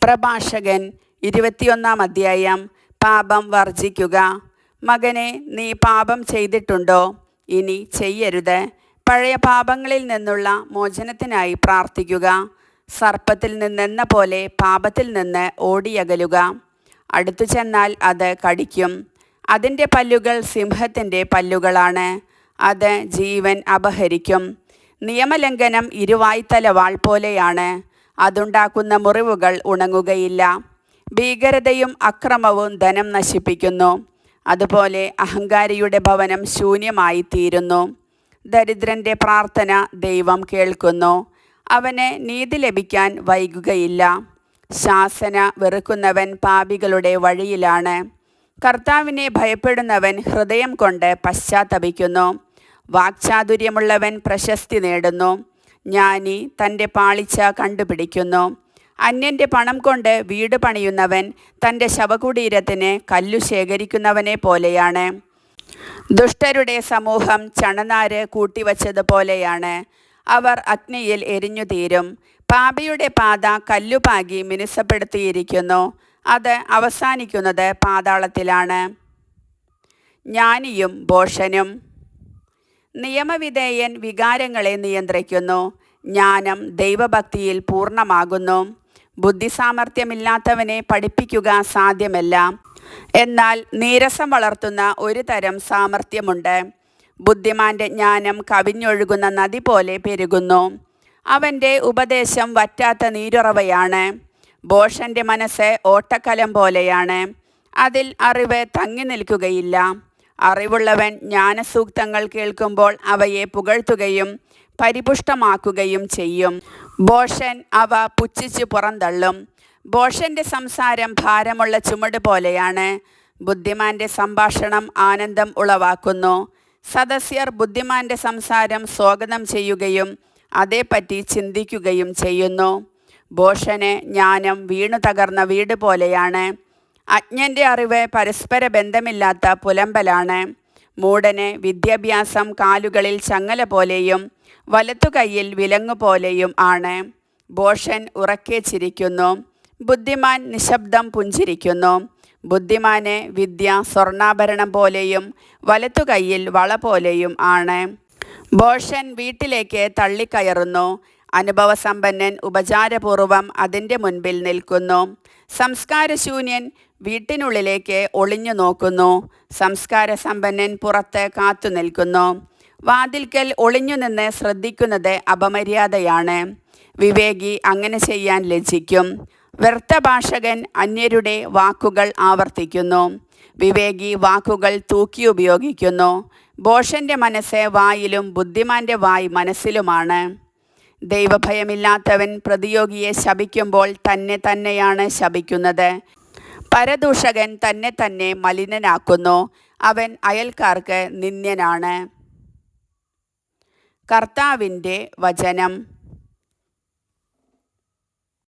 പ്രഭാഷകൻ 21 അധ്യായം. പാപം വർജിക്കുക. മകനെ, നീ പാപം ചെയ്തിട്ടുണ്ടോ? ഇനി ചെയ്യരുത്. പഴയ പാപങ്ങളിൽ നിന്നുള്ള മോചനത്തിനായി പ്രാർത്ഥിക്കുക. സർപ്പത്തിൽ നിന്നെന്ന പോലെ പാപത്തിൽ നിന്ന് ഓടിയകലുക. അടുത്തു ചെന്നാൽ അത് കടിക്കും. അതിൻ്റെ പല്ലുകൾ സിംഹത്തിൻ്റെ പല്ലുകളാണ്. അത് ജീവൻ അപഹരിക്കും. നിയമലംഘനം ഇരുവായ്ത്തല വാൾ പോലെയാണ്. അതുണ്ടാക്കുന്ന മുറിവുകൾ ഉണങ്ങുകയില്ല. ഭീകരതയും അക്രമവും ധനം നശിപ്പിക്കുന്നു. അതുപോലെ അഹങ്കാരിയുടെ ഭവനം ശൂന്യമായി തീരുന്നു. ദരിദ്രൻ്റെ പ്രാർത്ഥന ദൈവം കേൾക്കുന്നു. അവന് നീതി ലഭിക്കാൻ വൈകുകയില്ല. ശാസന വെറുക്കുന്നവൻ പാപികളുടെ വഴിയിലാണ്. കർത്താവിനെ ഭയപ്പെടുന്നവൻ ഹൃദയം കൊണ്ട് പശ്ചാത്തപിക്കുന്നു. വാക്ചാതുര്യമുള്ളവൻ പ്രശസ്തി നേടുന്നു. ജ്ഞാനി തൻ്റെ പാളിച്ച കണ്ടുപിടിക്കുന്നു. അന്യൻ്റെ പണം കൊണ്ട് വീട് പണിയുന്നവൻ തൻ്റെ ശവകുടീരത്തിന് കല്ലു ശേഖരിക്കുന്നവനെ പോലെയാണ്. ദുഷ്ടരുടെ സമൂഹം ചണനാര് കൂട്ടിവച്ചതുപോലെയാണ്. അവർ അഗ്നിയിൽ എരിഞ്ഞു തീരും. പാപിയുടെ പാത കല്ലുപാകി മിനുസപ്പെടുത്തിയിരിക്കുന്നു. അത് അവസാനിക്കുന്നത് പാതാളത്തിലാണ്. ജ്ഞാനിയും ഭോഷനും. നിയമവിധേയൻ വികാരങ്ങളെ നിയന്ത്രിക്കുന്നു. ജ്ഞാനം ദൈവഭക്തിയിൽ പൂർണ്ണമാകുന്നു. ബുദ്ധിസാമർഥ്യമില്ലാത്തവനെ പഠിപ്പിക്കുക സാധ്യമല്ല. എന്നാൽ നീരസം വളർത്തുന്ന ഒരു തരം സാമർഥ്യമുണ്ട്. ബുദ്ധിമാന്റെ ജ്ഞാനം കവിഞ്ഞൊഴുകുന്ന നദി പോലെ പെരുകുന്നു. അവൻ്റെ ഉപദേശം വറ്റാത്ത നീരുറവയാണ്. ഭോഷന്റെ മനസ്സ് ഓട്ടക്കലം പോലെയാണ്. അതിൽ അറിവ് തങ്ങി നിൽക്കുകയില്ല. അറിവുള്ളവൻ ജ്ഞാനസൂക്തങ്ങൾ കേൾക്കുമ്പോൾ അവയെ പുകഴ്ത്തുകയും പരിപുഷ്ടമാക്കുകയും ചെയ്യും. ഭോഷൻ അവ പുച്ഛിച്ച് പുറന്തള്ളും. ഭോഷന്റെ സംസാരം ഭാരമുള്ള ചുമട് പോലെയാണ്. ബുദ്ധിമാന്റെ സംഭാഷണം ആനന്ദം ഉളവാക്കുന്നു. സദസ്യർ ബുദ്ധിമാന്റെ സംസാരം സ്വാഗതം ചെയ്യുകയും അതേപ്പറ്റി ചിന്തിക്കുകയും ചെയ്യുന്നു. ഭോഷന് ജ്ഞാനം വീണു തകർന്ന വീട് പോലെയാണ്. അജ്ഞൻ്റെ അറിവ് പരസ്പര ബന്ധമില്ലാത്ത പുലമ്പലാണ്. മൂഢന് വിദ്യാഭ്യാസം കാലുകളിൽ ചങ്ങല പോലെയും വലത്തുകൈയിൽ വിലങ്ങുപോലെയും ആണ്. ഭോഷൻ ഉറക്കെ ചിരിക്കുന്നു. ബുദ്ധിമാൻ നിശബ്ദം പുഞ്ചിരിക്കുന്നു. ബുദ്ധിമാന് വിദ്യ സ്വർണ്ണാഭരണം പോലെയും വലത്തുകൈയിൽ വള പോലെയും ആണ്. ഭോഷൻ വീട്ടിലേക്ക് തള്ളിക്കയറുന്നു. അനുഭവസമ്പന്നൻ ഉപചാരപൂർവം അതിൻ്റെ മുൻപിൽ നിൽക്കുന്നു. സംസ്കാരശൂന്യൻ വീട്ടിനുള്ളിലേക്ക് ഒളിഞ്ഞു നോക്കുന്നു. സംസ്കാരസമ്പന്നൻ പുറത്ത് കാത്തു നിൽക്കുന്നു. വാതിൽക്കൽ ഒളിഞ്ഞു നിന്ന് ശ്രദ്ധിക്കുന്നത് അപമര്യാദയാണ്. വിവേകി അങ്ങനെ ചെയ്യാൻ ലജ്ജിക്കും. വ്യർത്ഥ ഭാഷകൻ അന്യരുടെ വാക്കുകൾ ആവർത്തിക്കുന്നു. വിവേകി വാക്കുകൾ തൂക്കി ഉപയോഗിക്കുന്നു. ഭോഷന്റെ മനസ്സ് വായിലും ബുദ്ധിമാന്റെ വായ് മനസ്സിലുമാണ്. ദൈവഭയമില്ലാത്തവൻ പ്രതിയോഗിയെ ശപിക്കുമ്പോൾ തന്നെ തന്നെയാണ് ശപിക്കുന്നത്. പരദൂഷകൻ തന്നെ തന്നെ മലിനനാക്കുന്നു. അവൻ അയൽക്കാർക്ക് നിന്ദ്യനാണ്. കർത്താവിൻ്റെ വചനം.